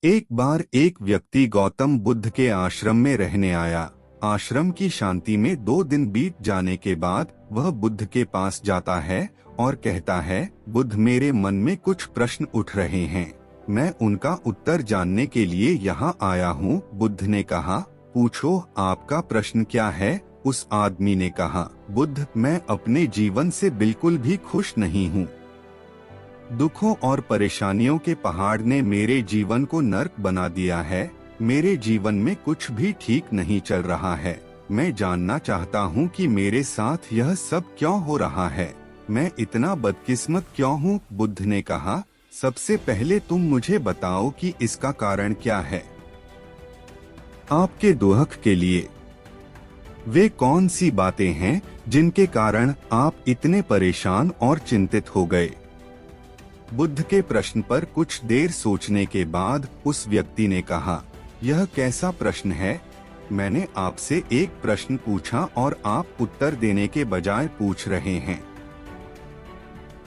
एक बार एक व्यक्ति गौतम बुद्ध के आश्रम में रहने आया। आश्रम की शांति में 2 दिन बीत जाने के बाद वह बुद्ध के पास जाता है और कहता है, बुद्ध, मेरे मन में कुछ प्रश्न उठ रहे हैं, मैं उनका उत्तर जानने के लिए यहाँ आया हूँ। बुद्ध ने कहा, पूछो, आपका प्रश्न क्या है? उस आदमी ने कहा, बुद्ध, मैं अपने जीवन से बिल्कुल भी खुश नहीं हूँ। दुखों और परेशानियों के पहाड़ ने मेरे जीवन को नर्क बना दिया है। मेरे जीवन में कुछ भी ठीक नहीं चल रहा है। मैं जानना चाहता हूँ कि मेरे साथ यह सब क्यों हो रहा है। मैं इतना बदकिस्मत क्यों हूँ? बुद्ध ने कहा, सबसे पहले तुम मुझे बताओ कि इसका कारण क्या है। आपके दुख के लिए वे कौन सी बातें हैं जिनके कारण आप इतने परेशान और चिंतित हो गए? बुद्ध के प्रश्न पर कुछ देर सोचने के बाद उस व्यक्ति ने कहा, यह कैसा प्रश्न है? मैंने आपसे एक प्रश्न पूछा और आप उत्तर देने के बजाय पूछ रहे हैं।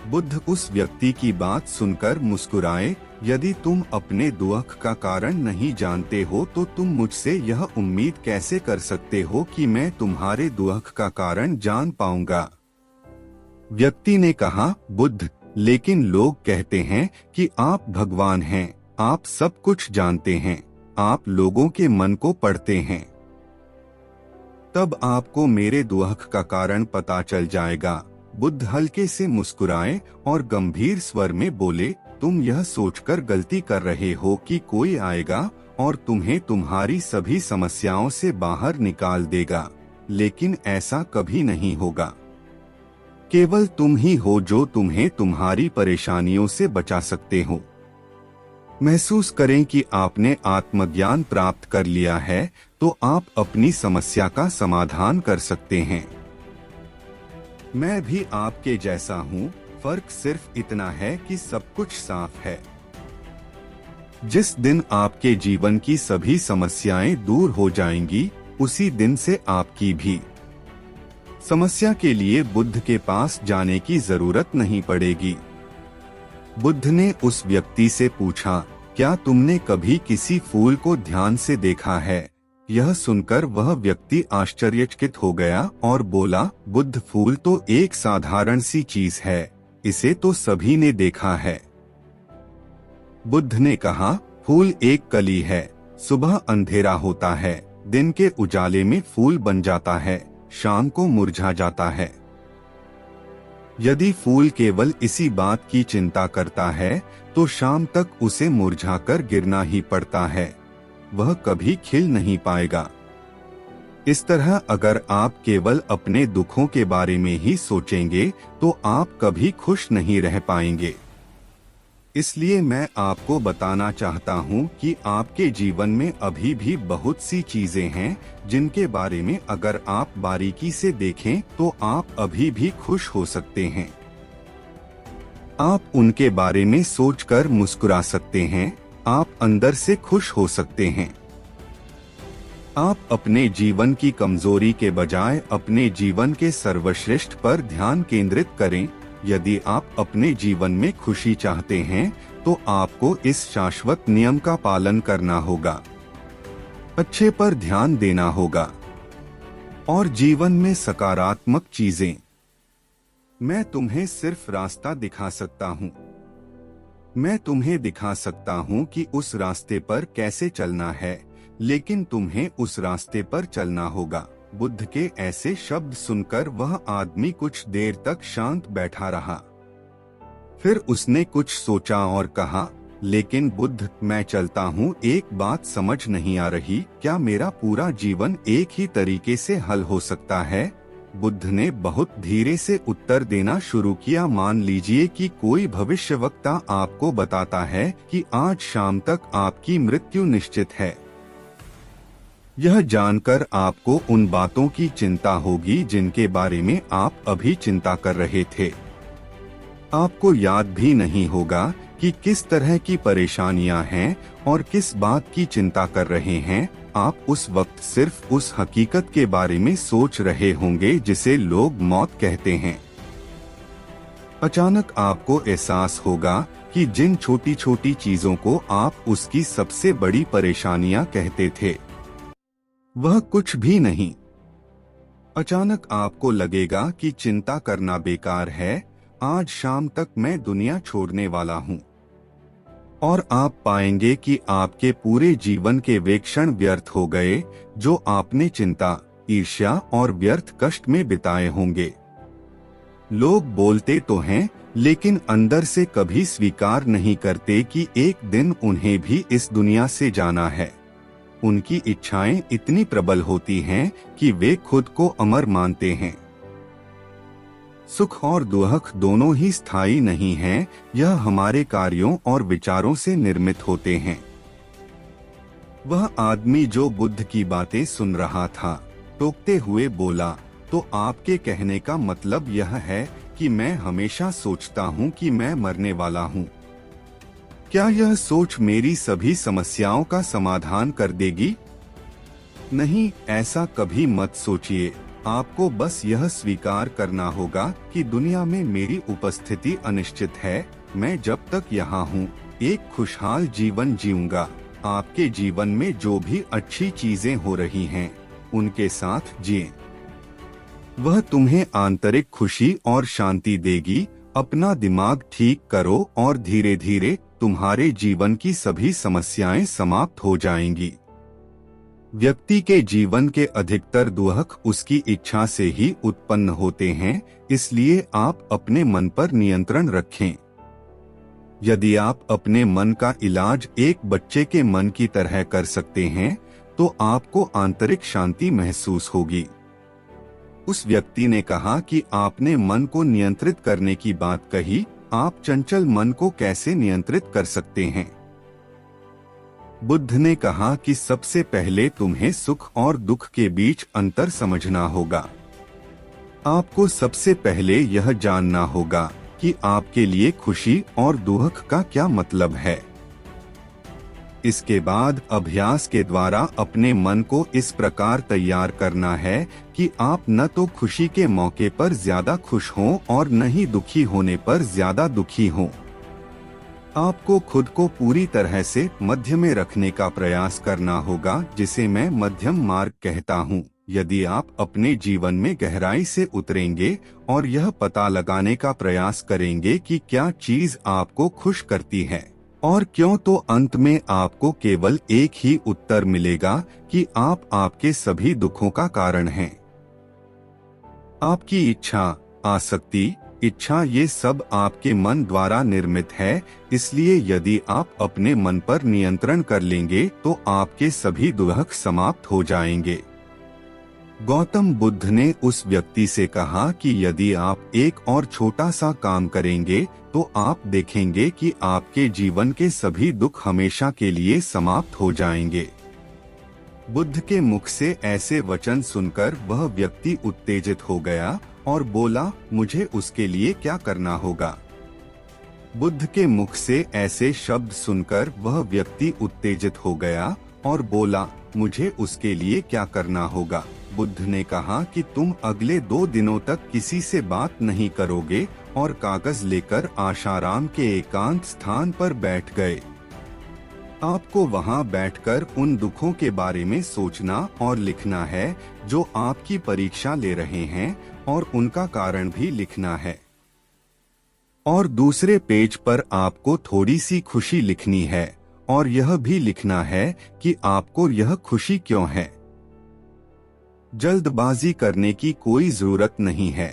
बुद्ध उस व्यक्ति की बात सुनकर मुस्कुराए, यदि तुम अपने दुख का कारण नहीं जानते हो तो तुम मुझसे यह उम्मीद कैसे कर सकते हो कि मैं तुम्हारे दुख का कारण जान पाऊंगा? व्यक्ति ने कहा, बुद्ध, लेकिन लोग कहते हैं कि आप भगवान हैं, आप सब कुछ जानते हैं, आप लोगों के मन को पढ़ते हैं। तब आपको मेरे दुख का कारण पता चल जाएगा। बुद्ध हल्के से मुस्कुराए और गंभीर स्वर में बोले, तुम यह सोचकर गलती कर रहे हो कि कोई आएगा और तुम्हें तुम्हारी सभी समस्याओं से बाहर निकाल देगा, लेकिन ऐसा कभी नहीं होगा। केवल तुम ही हो जो तुम्हें तुम्हारी परेशानियों से बचा सकते हो। महसूस करें कि आपने आत्मज्ञान प्राप्त कर लिया है तो आप अपनी समस्या का समाधान कर सकते हैं। मैं भी आपके जैसा हूँ, फर्क सिर्फ इतना है कि सब कुछ साफ है। जिस दिन आपके जीवन की सभी समस्याएं दूर हो जाएंगी, उसी दिन से आपकी भी समस्या के लिए बुद्ध के पास जाने की जरूरत नहीं पड़ेगी। बुद्ध ने उस व्यक्ति से पूछा, क्या तुमने कभी किसी फूल को ध्यान से देखा है? यह सुनकर वह व्यक्ति आश्चर्यचकित हो गया और बोला, बुद्ध, फूल तो एक साधारण सी चीज है, इसे तो सभी ने देखा है। बुद्ध ने कहा, फूल एक कली है, सुबह अंधेरा होता है, दिन के उजाले में फूल बन जाता है, शाम को मुरझा जाता है। यदि फूल केवल इसी बात की चिंता करता है तो शाम तक उसे मुरझाकर गिरना ही पड़ता है, वह कभी खिल नहीं पाएगा। इस तरह अगर आप केवल अपने दुखों के बारे में ही सोचेंगे तो आप कभी खुश नहीं रह पाएंगे। इसलिए मैं आपको बताना चाहता हूँ कि आपके जीवन में अभी भी बहुत सी चीजें हैं जिनके बारे में अगर आप बारीकी से देखें तो आप अभी भी खुश हो सकते हैं। आप उनके बारे में सोचकर मुस्कुरा सकते हैं, आप अंदर से खुश हो सकते हैं। आप अपने जीवन की कमजोरी के बजाय अपने जीवन के सर्वश्रेष्ठ पर ध्यान केंद्रित करें। यदि आप अपने जीवन में खुशी चाहते हैं तो आपको इस शाश्वत नियम का पालन करना होगा, अच्छे पर ध्यान देना होगा और जीवन में सकारात्मक चीजें। मैं तुम्हें सिर्फ रास्ता दिखा सकता हूँ। मैं तुम्हें दिखा सकता हूँ कि उस रास्ते पर कैसे चलना है, लेकिन तुम्हें उस रास्ते पर चलना होगा। बुद्ध के ऐसे शब्द सुनकर वह आदमी कुछ देर तक शांत बैठा रहा। फिर उसने कुछ सोचा और कहा, लेकिन बुद्ध, मैं चलता हूँ, एक बात समझ नहीं आ रही, क्या मेरा पूरा जीवन एक ही तरीके से हल हो सकता है? बुद्ध ने बहुत धीरे से उत्तर देना शुरू किया, मान लीजिए कि कोई भविष्यवक्ता आपको बताता है कि आज शाम तक आपकी मृत्यु निश्चित है। यह जानकर आपको उन बातों की चिंता होगी जिनके बारे में आप अभी चिंता कर रहे थे। आपको याद भी नहीं होगा कि किस तरह की परेशानियां हैं और किस बात की चिंता कर रहे हैं। आप उस वक्त सिर्फ उस हकीकत के बारे में सोच रहे होंगे जिसे लोग मौत कहते हैं। अचानक आपको एहसास होगा कि जिन छोटी छोटी चीजों को आप उसकी सबसे बड़ी परेशानियां कहते थे, वह कुछ भी नहीं। अचानक आपको लगेगा कि चिंता करना बेकार है, आज शाम तक मैं दुनिया छोड़ने वाला हूँ। और आप पाएंगे कि आपके पूरे जीवन के वे क्षण व्यर्थ हो गए जो आपने चिंता, ईर्ष्या और व्यर्थ कष्ट में बिताए होंगे। लोग बोलते तो हैं, लेकिन अंदर से कभी स्वीकार नहीं करते कि एक दिन उन्हें भी इस दुनिया से जाना है। उनकी इच्छाएं इतनी प्रबल होती हैं कि वे खुद को अमर मानते हैं। सुख और दुख दोनों ही स्थायी नहीं हैं, यह हमारे कार्यों और विचारों से निर्मित होते हैं। वह आदमी जो बुद्ध की बातें सुन रहा था, टोकते हुए बोला, तो आपके कहने का मतलब यह है कि मैं हमेशा सोचता हूँ कि मैं मरने वाला हूँ। क्या यह सोच मेरी सभी समस्याओं का समाधान कर देगी? नहीं, ऐसा कभी मत सोचिए। आपको बस यह स्वीकार करना होगा कि दुनिया में मेरी उपस्थिति अनिश्चित है। मैं जब तक यहाँ हूँ, एक खुशहाल जीवन जीऊंगा। आपके जीवन में जो भी अच्छी चीजें हो रही हैं, उनके साथ जिएं। वह तुम्हें आंतरिक खुशी और शांति देगी। अपना दिमाग ठीक करो और धीरे धीरे तुम्हारे जीवन की सभी समस्याएं समाप्त हो जाएंगी। व्यक्ति के जीवन के अधिकतर दुख उसकी इच्छा से ही उत्पन्न होते हैं, इसलिए आप अपने मन पर नियंत्रण रखें। यदि आप अपने मन का इलाज एक बच्चे के मन की तरह कर सकते हैं, तो आपको आंतरिक शांति महसूस होगी। उस व्यक्ति ने कहा कि आपने मन को नियंत्रित करने की बात कही, आप चंचल मन को कैसे नियंत्रित कर सकते हैं? बुद्ध ने कहा कि सबसे पहले तुम्हें सुख और दुख के बीच अंतर समझना होगा। आपको सबसे पहले यह जानना होगा कि आपके लिए खुशी और दुख का क्या मतलब है। इसके बाद अभ्यास के द्वारा अपने मन को इस प्रकार तैयार करना है कि आप न तो खुशी के मौके पर ज्यादा खुश हों और न ही दुखी होने पर ज्यादा दुखी हों। आपको खुद को पूरी तरह से मध्य में रखने का प्रयास करना होगा, जिसे मैं मध्यम मार्ग कहता हूँ। यदि आप अपने जीवन में गहराई से उतरेंगे और यह पता लगाने का प्रयास करेंगे कि क्या चीज आपको खुश करती है और क्यों, तो अंत में आपको केवल एक ही उत्तर मिलेगा कि आप आपके सभी दुखों का कारण हैं। आपकी इच्छा, आसक्ति, इच्छा, ये सब आपके मन द्वारा निर्मित है। इसलिए यदि आप अपने मन पर नियंत्रण कर लेंगे तो आपके सभी दुख समाप्त हो जाएंगे। गौतम बुद्ध ने उस व्यक्ति से कहा कि यदि आप एक और छोटा सा काम करेंगे तो आप देखेंगे कि आपके जीवन के सभी दुख हमेशा के लिए समाप्त हो जाएंगे। बुद्ध के मुख से ऐसे वचन सुनकर वह व्यक्ति उत्तेजित हो गया और बोला, मुझे उसके लिए क्या करना होगा? बुद्ध के मुख से ऐसे शब्द सुनकर वह व्यक्ति उत्तेजित हो गया और बोला, मुझे उसके लिए क्या करना होगा? बुद्ध ने कहा कि तुम अगले 2 दिनों तक किसी से बात नहीं करोगे और कागज लेकर आशाराम के एकांत स्थान पर बैठ गए। आपको वहां बैठकर उन दुखों के बारे में सोचना और लिखना है जो आपकी परीक्षा ले रहे हैं, और उनका कारण भी लिखना है। और दूसरे पेज पर आपको थोड़ी सी खुशी लिखनी है और यह भी लिखना है कि आपको यह खुशी क्यों है। जल्दबाजी करने की कोई जरूरत नहीं है,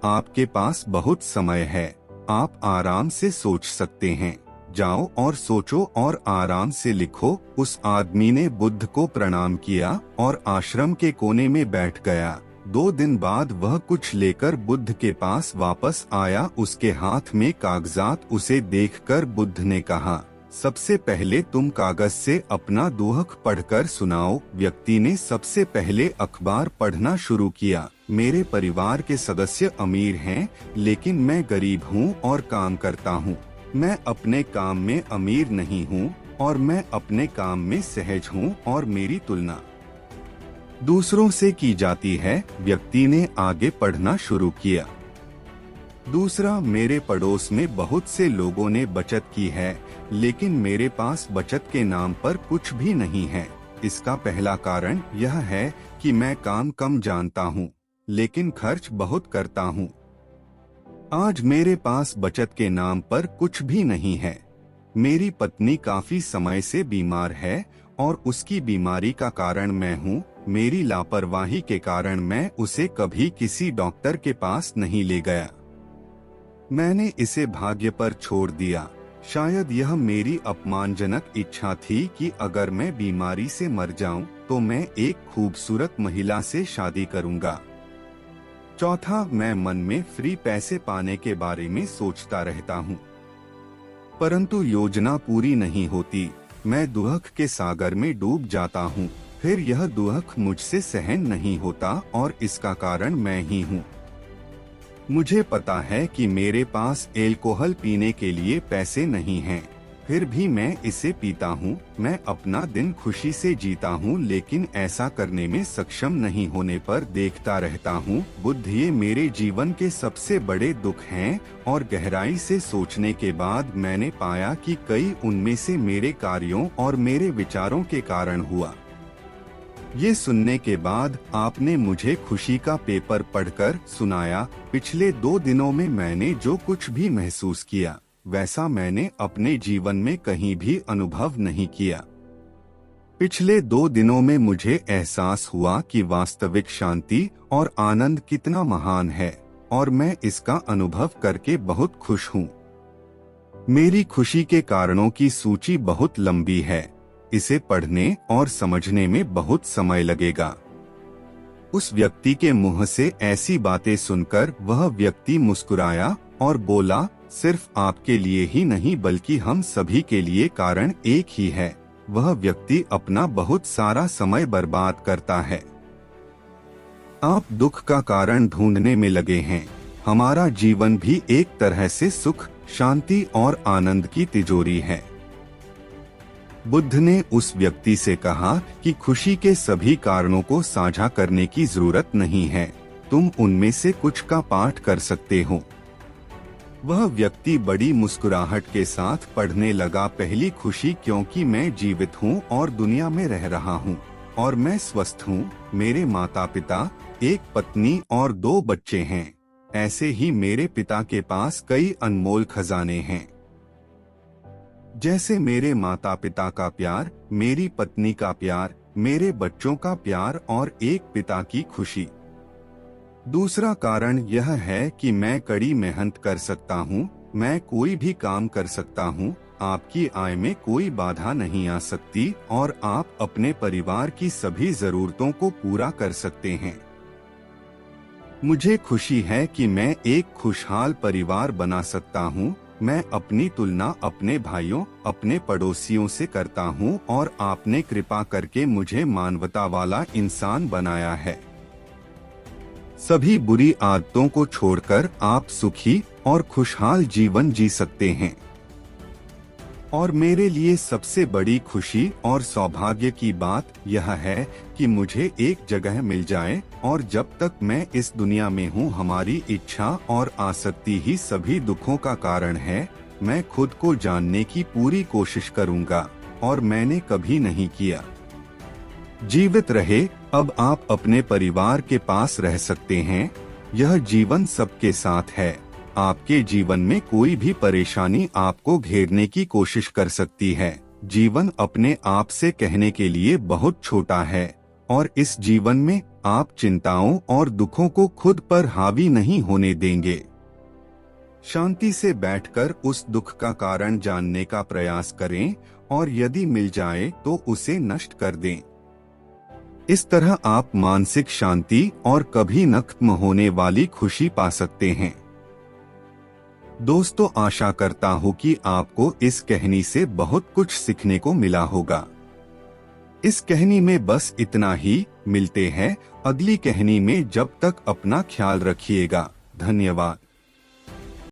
आपके पास बहुत समय है, आप आराम से सोच सकते हैं। जाओ और सोचो और आराम से लिखो। उस आदमी ने बुद्ध को प्रणाम किया और आश्रम के कोने में बैठ गया। 2 दिन बाद वह कुछ लेकर बुद्ध के पास वापस आया। उसके हाथ में कागजात उसे देखकर बुद्ध ने कहा, सबसे पहले तुम कागज से अपना दुख पढ़कर सुनाओ। व्यक्ति ने सबसे पहले अखबार पढ़ना शुरू किया। मेरे परिवार के सदस्य अमीर हैं, लेकिन मैं गरीब हूँ और काम करता हूँ। मैं अपने काम में अमीर नहीं हूँ और मैं अपने काम में सहज हूँ और मेरी तुलना दूसरों से की जाती है। व्यक्ति ने आगे पढ़ना शुरू किया। दूसरा, मेरे पड़ोस में बहुत से लोगों ने बचत की है, लेकिन मेरे पास बचत के नाम पर कुछ भी नहीं है। इसका पहला कारण यह है कि मैं काम कम जानता हूँ, लेकिन खर्च बहुत करता हूँ। आज मेरे पास बचत के नाम पर कुछ भी नहीं है। मेरी पत्नी काफी समय से बीमार है और उसकी बीमारी का कारण मैं हूँ। मेरी लापरवाही के कारण मैं उसे कभी किसी डॉक्टर के पास नहीं ले गया। मैंने इसे भाग्य पर छोड़ दिया। शायद यह मेरी अपमानजनक इच्छा थी कि अगर मैं बीमारी से मर जाऊं, तो मैं एक खूबसूरत महिला से शादी करूंगा। चौथा, मैं मन में फ्री पैसे पाने के बारे में सोचता रहता हूँ, परंतु योजना पूरी नहीं होती। मैं दुख के सागर में डूब जाता हूँ, फिर यह दुख मुझसे सहन नहीं होता और इसका कारण मैं ही हूँ। मुझे पता है कि मेरे पास अल्कोहल पीने के लिए पैसे नहीं हैं, फिर भी मैं इसे पीता हूँ। मैं अपना दिन खुशी से जीता हूँ, लेकिन ऐसा करने में सक्षम नहीं होने पर देखता रहता हूँ। बुद्ध, ये मेरे जीवन के सबसे बड़े दुख हैं और गहराई से सोचने के बाद मैंने पाया कि कई उनमें से मेरे कार्यों और मेरे विचारों के कारण हुआ। ये सुनने के बाद आपने मुझे खुशी का पेपर पढ़कर सुनाया। पिछले 2 दिनों में मैंने जो कुछ भी महसूस किया, वैसा मैंने अपने जीवन में कहीं भी अनुभव नहीं किया। पिछले 2 दिनों में मुझे एहसास हुआ कि वास्तविक शांति और आनंद कितना महान है और मैं इसका अनुभव करके बहुत खुश हूँ। मेरी खुशी के कारणों की सूची बहुत लंबी है। इसे पढ़ने और समझने में बहुत समय लगेगा। उस व्यक्ति के मुंह से ऐसी बातें सुनकर वह व्यक्ति मुस्कुराया और बोला, सिर्फ आपके लिए ही नहीं बल्कि हम सभी के लिए कारण एक ही है। वह व्यक्ति अपना बहुत सारा समय बर्बाद करता है। आप दुख का कारण ढूंढने में लगे हैं। हमारा जीवन भी एक तरह से सुख, शांति और आनंद की तिजोरी है। बुद्ध ने उस व्यक्ति से कहा कि खुशी के सभी कारणों को साझा करने की जरूरत नहीं है, तुम उनमें से कुछ का पाठ कर सकते हो। वह व्यक्ति बड़ी मुस्कुराहट के साथ पढ़ने लगा, पहली खुशी क्योंकि मैं जीवित हूँ और दुनिया में रह रहा हूँ और मैं स्वस्थ हूँ। मेरे माता पिता, एक पत्नी और 2 बच्चे हैं। ऐसे ही मेरे पिता के पास कई अनमोल खजाने हैं, जैसे मेरे माता पिता का प्यार, मेरी पत्नी का प्यार, मेरे बच्चों का प्यार और एक पिता की खुशी। दूसरा कारण यह है कि मैं कड़ी मेहनत कर सकता हूँ, मैं कोई भी काम कर सकता हूँ, आपकी आय में कोई बाधा नहीं आ सकती और आप अपने परिवार की सभी जरूरतों को पूरा कर सकते हैं। मुझे खुशी है कि मैं एक खुशहाल परिवार बना सकता हूँ। मैं अपनी तुलना अपने भाइयों, अपने पड़ोसियों से करता हूँ और आपने कृपा करके मुझे मानवता वाला इंसान बनाया है। सभी बुरी आदतों को छोड़कर आप सुखी और खुशहाल जीवन जी सकते हैं। और मेरे लिए सबसे बड़ी खुशी और सौभाग्य की बात यह है कि मुझे एक जगह मिल जाए और जब तक मैं इस दुनिया में हूँ, हमारी इच्छा और आसक्ति ही सभी दुखों का कारण है। मैं खुद को जानने की पूरी कोशिश करूँगा और मैंने कभी नहीं किया। जीवित रहे। अब आप अपने परिवार के पास रह सकते हैं। यह जीवन सबके साथ है। आपके जीवन में कोई भी परेशानी आपको घेरने की कोशिश कर सकती है। जीवन अपने आप से कहने के लिए बहुत छोटा है और इस जीवन में आप चिंताओं और दुखों को खुद पर हावी नहीं होने देंगे। शांति से बैठकर उस दुख का कारण जानने का प्रयास करें और यदि मिल जाए तो उसे नष्ट कर दें। इस तरह आप मानसिक शांति और कभी न खत्म होने वाली खुशी पा सकते हैं। दोस्तों, आशा करता हूँ कि आपको इस कहानी से बहुत कुछ सीखने को मिला होगा। इस कहानी में बस इतना ही। मिलते हैं अगली कहानी में। जब तक अपना ख्याल रखिएगा। धन्यवाद।